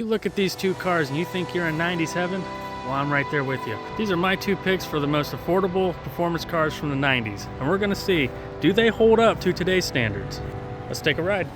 You look at these two cars and you think you're in 90s heaven? Well, I'm right there with you. These are my two picks for the most affordable performance cars from the 90s. And we're gonna see, do they hold up to today's standards? Let's take a ride.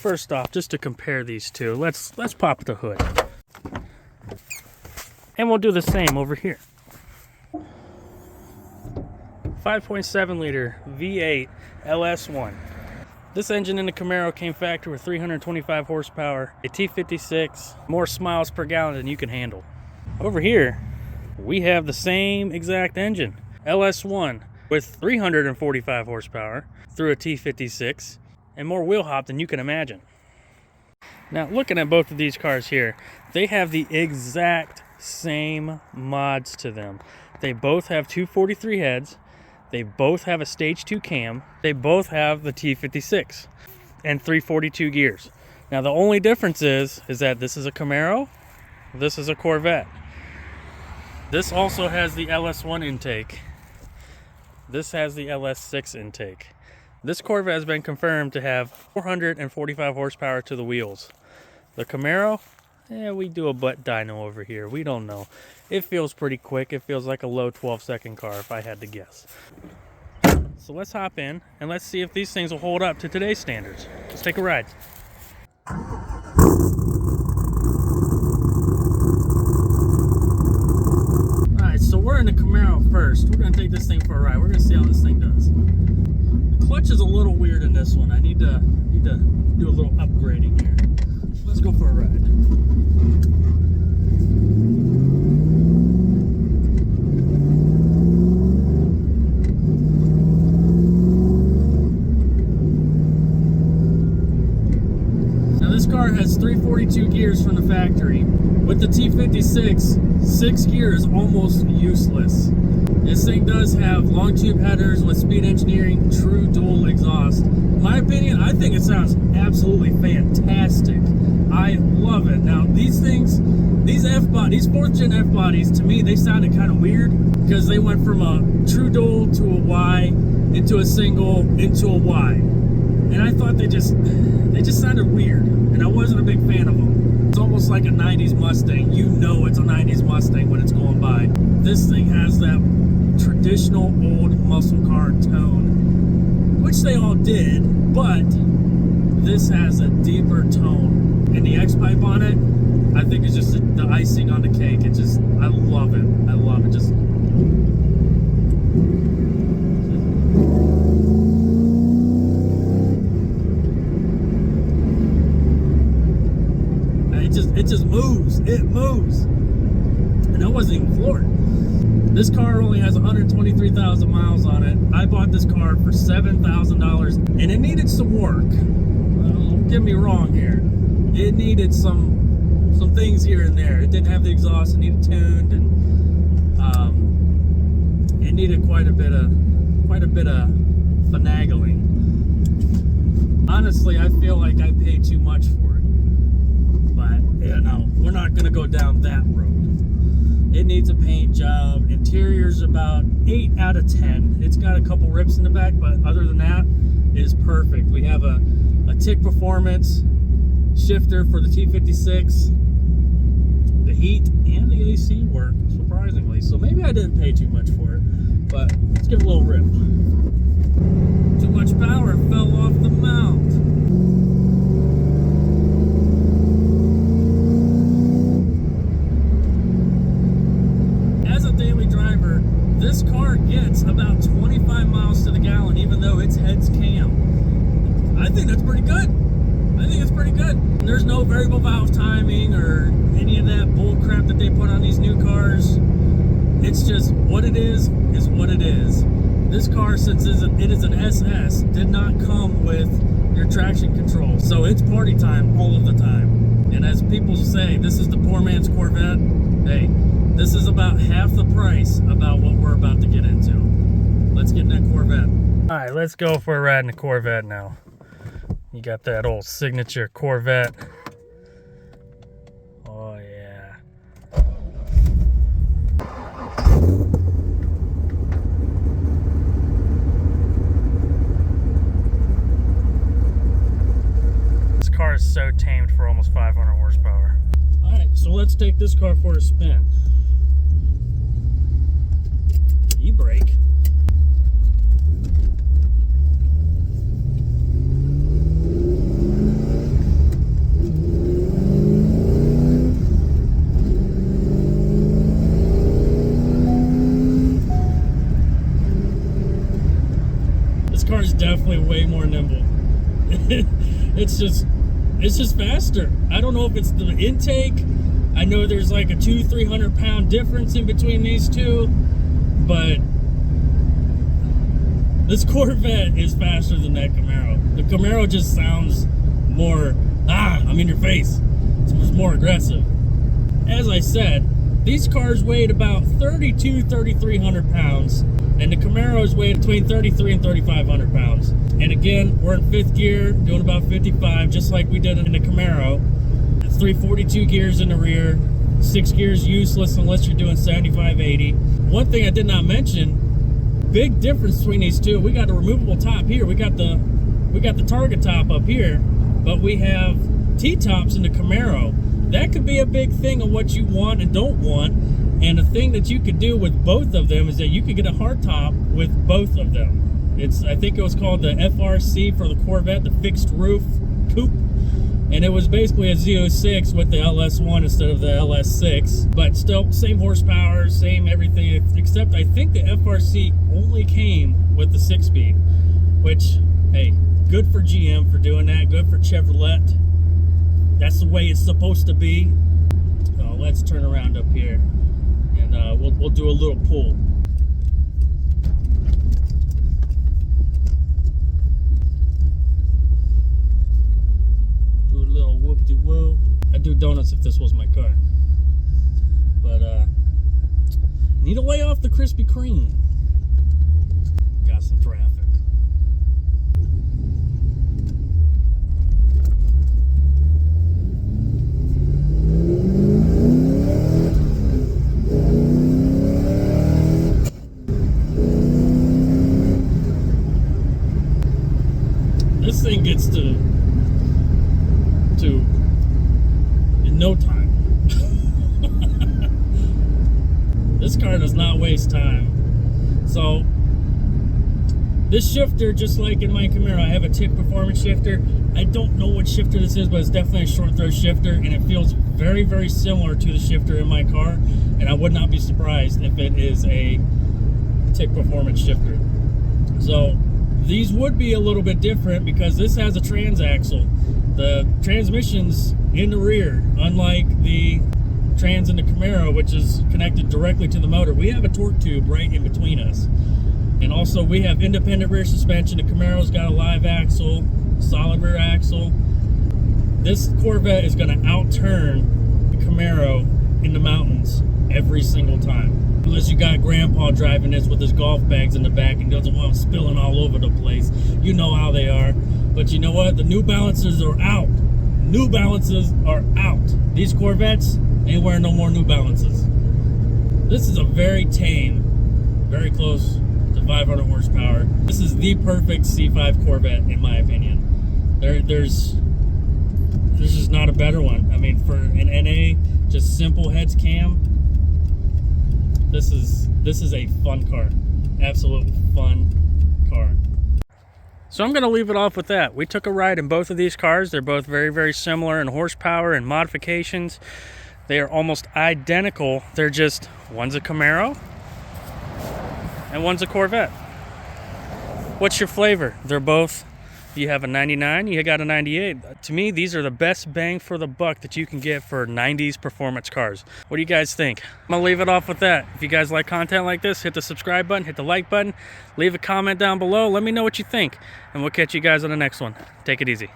First off, just to compare these two, let's pop the hood. And we'll do the same over here. 5.7 liter V8 LS1. This engine in the Camaro came factory with 325 horsepower, a T56, more miles per gallon than you can handle. Over here, we have the same exact engine, LS1, with 345 horsepower through a T56, and more wheel hop than you can imagine. Now, looking at both of these cars here, they have the exact same mods to them. They both have 243 heads, they both have a stage 2 cam, they both have the T56 and 342 gears. Now, the only difference is that this is a Camaro, this is a Corvette. This also has the LS1 intake. This has the LS6 intake. This Corvette has been confirmed to have 445 horsepower to the wheels. The Camaro, we do a butt dyno over here. We don't know. It feels pretty quick. It feels like a low 12-second car if I had to guess. So let's hop in and let's see if these things will hold up to today's standards. Let's take a ride. Alright, so we're in the Camaro first. We're going to take this thing for a ride. We're going to see how this thing does. Clutch is a little weird in this one. I need to do a little upgrading here. Let's go for a ride. Now this car has 342 gears from the factory. With the T56, 6 gears almost useless. This thing does have long tube headers with Speed Engineering true dual exhaust. In my opinion, I think it sounds absolutely fantastic. I love it. Now these things, these 4th gen F bodies, to me they sounded kind of weird because they went from a true dual to a Y, into a single, into a Y. And I thought they just sounded weird, and I wasn't a big fan of them. It's almost like a 90s Mustang. You know it's a 90s Mustang when it's going by. This thing has that traditional old muscle car tone, which they all did, but this has a deeper tone. And the X-Pipe on it, I think it's just the icing on the cake. It just, I love it. I love it. Just it just moves. It moves. And I wasn't even floored. This car only has 123,000 miles on it. I bought this car for $7,000, and it needed some work. Don't get me wrong here. It needed some things here and there. It didn't have the exhaust. It needed tuned, and it needed quite a bit of finagling. Honestly, I feel like I paid too much for it. But you know, we're not gonna go down that road. It needs a paint job. Interior's about 8 out of 10. It's got a couple rips in the back, but other than that, it is perfect. We have a Tick Performance shifter for the T56. The heat and the AC work, surprisingly. So maybe I didn't pay too much for it, but let's give it a little rip. Too much power, fell off the mount. This car gets about 25 miles to the gallon, even though its head's cam. I think that's pretty good. I think it's pretty good. There's no variable valve timing or any of that bull crap that they put on these new cars. It's just what it is what it is. This car, since it is an SS, did not come with your traction control. So it's party time all of the time. And as people say, this is the poor man's Corvette. Hey, This is about half the price about what we're about to get into. Let's get in that Corvette. All right, let's go for a ride in the Corvette now. You got that old signature Corvette. Oh yeah. This car is so tamed for almost 500 horsepower. All right, so let's take this car for a spin. E-brake. This car is definitely way more nimble. It's just faster. I don't know if it's the intake. I know there's like a 200-300 pound difference in between these two, but this Corvette is faster than that Camaro. The Camaro just sounds more, I'm in your face. It's more aggressive. As I said, these cars weighed about 3,300 pounds, and the Camaros weighed between 3,300 and 3,500 pounds. And again, we're in fifth gear, doing about 55, just like we did in the Camaro. It's 342 gears in the rear, 6 gears useless unless you're doing 75, 80. One thing I did not mention, big difference between these two. We got a removable top here. We got the target top up here, but we have T-tops in the Camaro. That could be a big thing of what you want and don't want. And the thing that you could do with both of them is that you could get a hard top with both of them. I think it was called the FRC for the Corvette, the fixed roof coupe. And it was basically a Z06 with the LS1 instead of the LS6. But still, same horsepower, same everything, except I think the FRC only came with the 6-speed. Which, hey, good for GM for doing that, good for Chevrolet. That's the way it's supposed to be. So let's turn around up here, and we'll do a little pull. Whoop-de-woo. I'd do donuts if this was my car. But, need to lay off the Krispy Kreme. Got some traffic. This thing gets to in no time. This car does not waste time. So this shifter, just like in my Camaro, I have a Tick performance shifter. I don't know what shifter this is, but it's definitely a short throw shifter, and it feels very, very similar to the shifter in my car, and I would not be surprised if it is a Tick performance shifter. So these would be a little bit different because this has a transaxle. The transmission's in the rear, unlike the trans in the Camaro, which is connected directly to the motor. We have a torque tube right in between us. And also we have independent rear suspension. The Camaro's got a live axle, solid rear axle. This Corvette is gonna outturn the Camaro in the mountains every single time. Unless you got grandpa driving this with his golf bags in the back and doesn't want them spilling all over the place. You know how they are. But you know what? The New Balances are out. New Balances are out. These Corvettes ain't wearing no more New Balances. This is a very tame, very close to 500 horsepower. This is the perfect C5 Corvette in my opinion. There's just not a better one. I mean, for an NA, just simple heads cam. This is a fun car. Absolute fun car. So I'm going to leave it off with that. We took a ride in both of these cars. They're both very, very similar in horsepower and modifications. They are almost identical. They're just, one's a Camaro and one's a Corvette. What's your flavor? They're both, you have a 99, you got a 98. To me, these are the best bang for the buck that you can get for 90s performance cars. What do you guys think? I'm gonna leave it off with that. If you guys like content like this, hit the subscribe button, hit the like button, leave a comment down below. Let me know what you think, and we'll catch you guys on the next one. Take it easy.